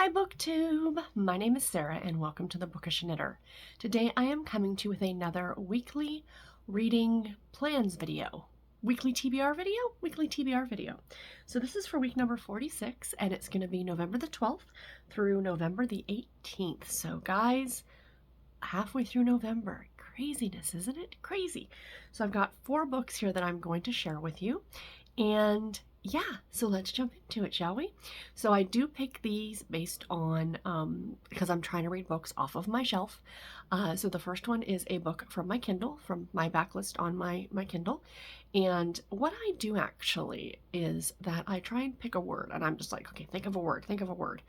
Hi BookTube! My name is Sarah and welcome to the Bookish Knitter. Today I am coming to you with another weekly reading plans video. Weekly TBR video? Weekly TBR video. So this is for week number 46 and it's going to be November the 12th through November the 18th. So guys, halfway through November. Craziness, isn't it? Crazy. So I've got 4 books here that I'm going to share with you. And yeah, so let's jump into it, shall we? So I do pick these based on, because I'm trying to read books off of my shelf. So the first one is a book from my Kindle, from my backlist on my Kindle. And what I do actually is that I try and pick a word, and I'm just like, okay, think of a word.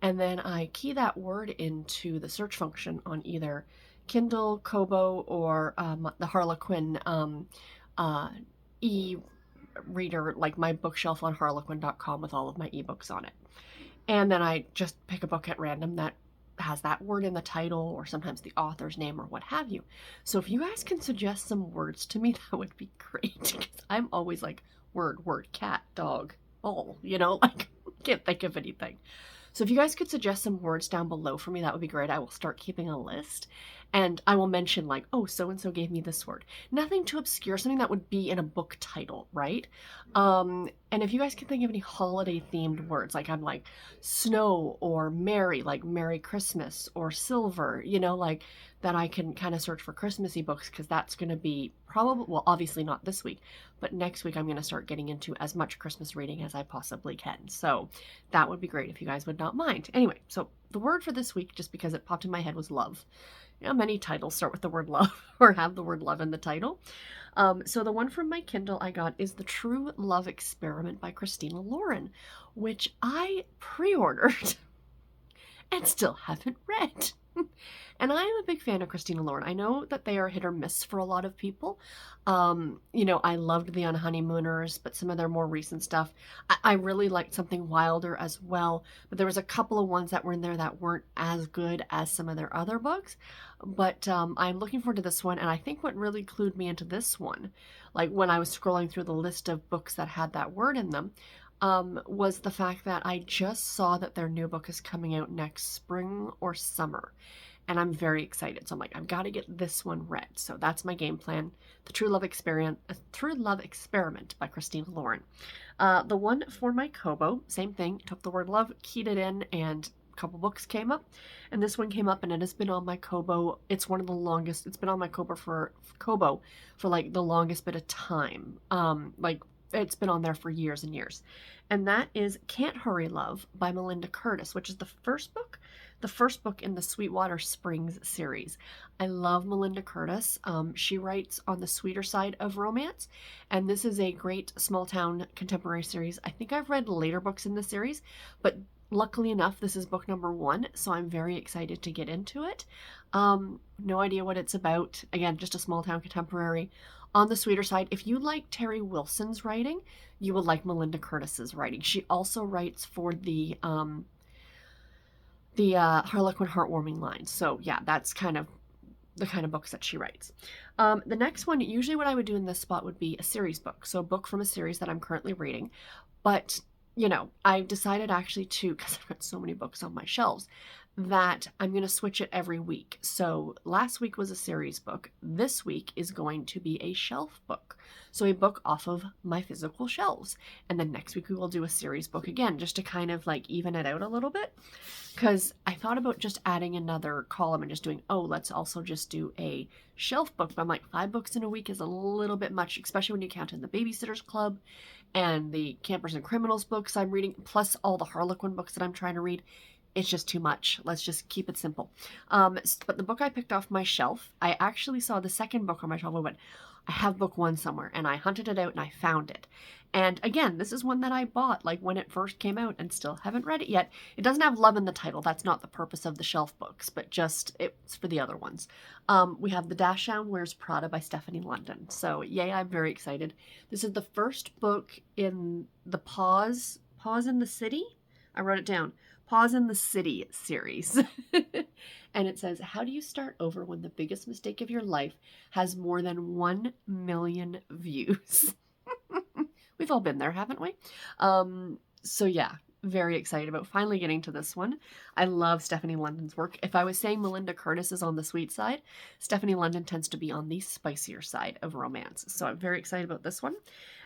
And then I key that word into the search function on either Kindle, Kobo, or the Harlequin e-reader, like my bookshelf on harlequin.com with all of my ebooks on it. And then I just pick a book at random that has that word in the title, or sometimes the author's name, or what have you. So if you guys can suggest some words to me, that would be great, because I'm always like, word, cat, dog, ball, like, can't think of anything. So if you guys could suggest some words down below for me, that would be great. I will start keeping a list, and I will mention like, oh, so-and-so gave me this word. Nothing too obscure, something that would be in a book title, right? And if you guys can think of any holiday themed words, like I'm like snow or merry, like Merry Christmas, or silver, like that I can kind of search for Christmassy books, because that's going to be probably, well, obviously not this week, but next week I'm going to start getting into as much Christmas reading as I possibly can. So that would be great if you guys would not mind. Anyway, so the word for this week, just because it popped in my head, was love. Many titles start with the word love or have the word love in the title. So the one from my Kindle I got is The True Love Experiment by Christina Lauren, which I pre-ordered and still haven't read. And I am a big fan of Christina Lauren. I know that they are hit or miss for a lot of people. I loved The Unhoneymooners, but some of their more recent stuff, I really liked Something Wilder as well. But there was a couple of ones that were in there that weren't as good as some of their other books. But I'm looking forward to this one. And I think what really clued me into this one, like when I was scrolling through the list of books that had that word in them, was the fact that I just saw that their new book is coming out next spring or summer. And I'm very excited. So I'm like, I've got to get this one read. So that's my game plan. The True Love Experiment by Christina Lauren. The one for my Kobo, same thing. Took the word love, keyed it in, and a couple books came up. And this one came up, and it has been on my Kobo. It's one of the longest. It's been on my Kobo for like the longest bit of time. It's been on there for years and years. And that is Can't Hurry Love by Melinda Curtis, which is the first book in the Sweetwater Springs series. I love Melinda Curtis. She writes on the sweeter side of romance, and this is a great small town contemporary series. I think I've read later books in the series, but luckily enough, this is book number 1, so I'm very excited to get into it. No idea what it's about. Again, just a small town contemporary. On the sweeter side, if you like Terry Wilson's writing, you will like Melinda Curtis's writing. She also writes for the Harlequin Heartwarming line. So yeah, that's kind of the kind of books that she writes. The next one, usually what I would do in this spot would be a series book. So a book from a series that I'm currently reading. But, I've decided actually to, because I've got so many books on my shelves, that I'm going to switch it every week. So last week was a series book. This week is going to be a shelf book. So a book off of my physical shelves. And then next week we will do a series book again, just to kind of like even it out a little bit. Because I thought about just adding another column and just doing, let's also just do a shelf book. But I'm like, 5 books in a week is a little bit much, especially when you count in the Babysitter's Club and the Campers and Criminals books I'm reading, plus all the Harlequin books that I'm trying to read. It's just too much. Let's just keep it simple. But the book I picked off my shelf, I actually saw the second book on my shelf. I went, I have book 1 somewhere, and I hunted it out and I found it. And again, this is one that I bought like when it first came out and still haven't read it yet. It doesn't have love in the title. That's not the purpose of the shelf books, but just it's for the other ones. We have The Dachshund Wears Prada by Stephanie London. So yay, I'm very excited. This is the first book in the Pause in the City. I wrote it down. Pause in the City series. And it says, how do you start over when the biggest mistake of your life has more than 1 million views? We've all been there, haven't we? So yeah, very excited about finally getting to this one. I love Stephanie London's work. If I was saying Melinda Curtis is on the sweet side, Stephanie London tends to be on the spicier side of romance. So I'm very excited about this one.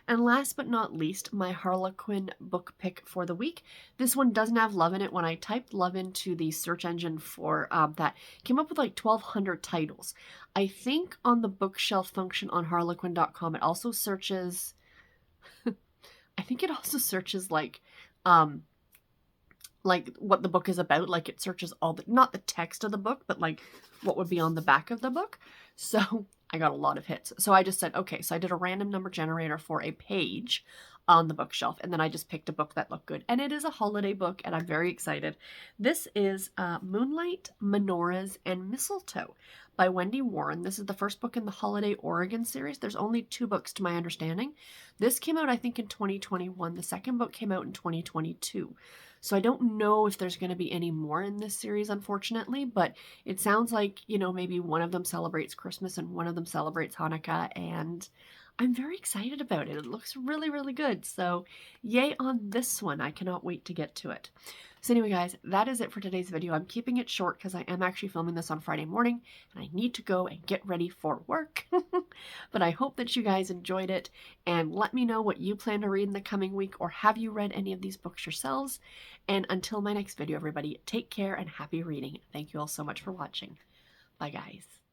And last but not least, my Harlequin book pick for the week. This one doesn't have love in it. When I typed love into the search engine for that, came up with like 1,200 titles. I think on the bookshelf function on harlequin.com, it also searches, I think it also searches like what the book is about. Like it searches all the, not the text of the book, but like what would be on the back of the book. So I got a lot of hits. So I just said, okay, so I did a random number generator for a page on the bookshelf, and then I just picked a book that looked good. And it is a holiday book, and I'm very excited. This is Moonlight, Menorahs, and Mistletoe by Wendy Warren. This is the first book in the Holiday Oregon series. There's only 2 books to my understanding. This came out, I think, in 2021. The second book came out in 2022. So I don't know if there's going to be any more in this series, unfortunately, but it sounds like, you know, maybe one of them celebrates Christmas and one of them celebrates Hanukkah, and I'm very excited about it. It looks really, really good. So yay on this one. I cannot wait to get to it. So anyway, guys, that is it for today's video. I'm keeping it short because I am actually filming this on Friday morning and I need to go and get ready for work. But I hope that you guys enjoyed it, and let me know what you plan to read in the coming week, or have you read any of these books yourselves? And until my next video, everybody, take care and happy reading. Thank you all so much for watching. Bye, guys.